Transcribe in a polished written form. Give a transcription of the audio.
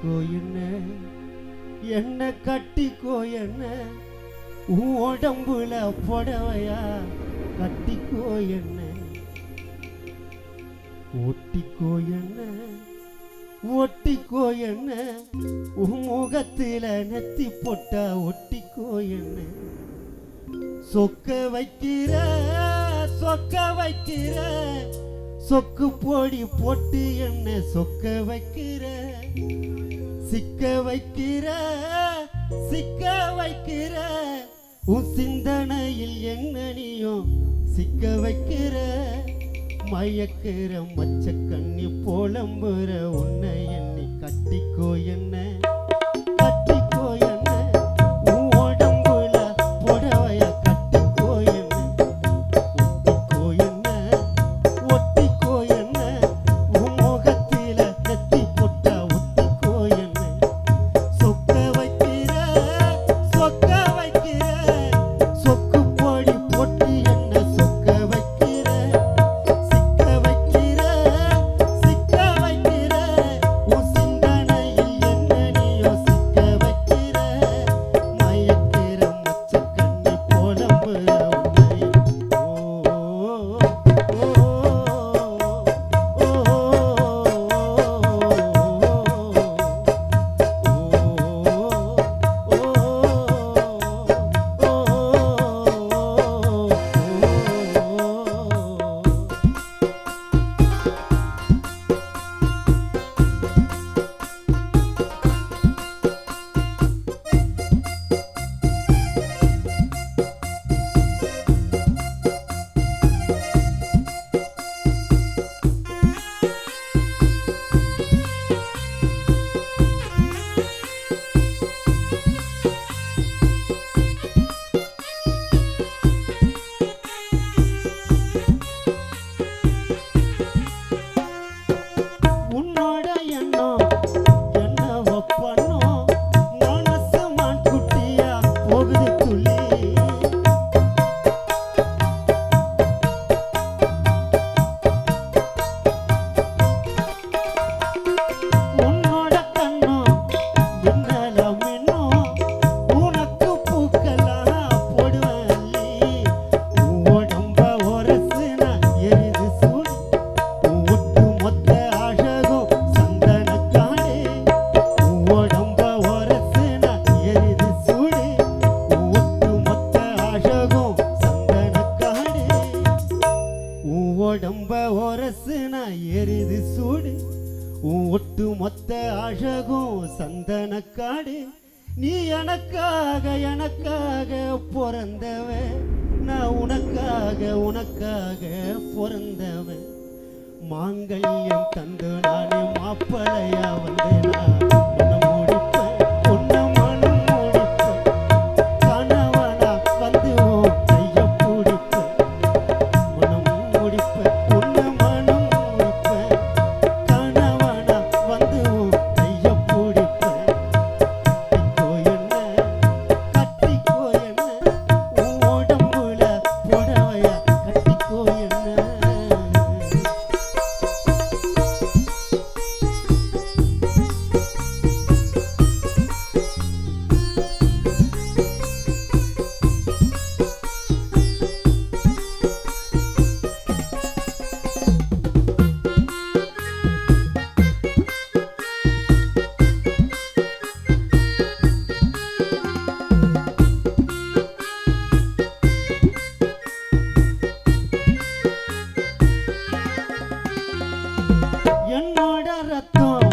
கட்டிக்கோ என்ன கட்டிக்கோ என்ன உன் உடம்புல புடவையா கட்டிக்கோ என்ன ஒட்டிக்கோ என்ன உன் முகத்தில நெத்தி போட்டா ஒட்டிக்கோ என்ன சொக்க வைக்கிற சொக்கு போடி போட்டு என்ன சொக்க வைக்கிற சிக்க வைக்கிற உன் சிந்தனையில் என்னனையும் சிக்க வைக்கிற மயக்கிற மச்ச கண்ணி போலம்புற உன்னை எண்ணி கட்டிக்கோ என்ன உன் உடம்புல புடவைய கட்டிக்கோ ஒட்டிக்கோ என்ன உன் முகத்தில நெத்தி போட்டா ஒட்டிக்கோ என்ன சொக்க வைக்கிற சொக்கு போடி போட்டு என்ன சொக்க வைக்கிற சிக்க வைக்கிற உன் சிந்தனையில் என்ன நீயோ சிக்க வைக்கிற மயக்கிற மச்ச கண்ணி போலம்புற உன்னை உடம்ப ஒரசுனா எரிது சூடு உன் ஒட்டு மொத்த அழகும் சந்தனக்காடு நீ எனக்காக பிறந்தவன் நான் உனக்காக பிறந்தவன் மாங்கல்யம் தந்து நானே மாப்பிளையா வந்தேனா என்னோட ரத்தம்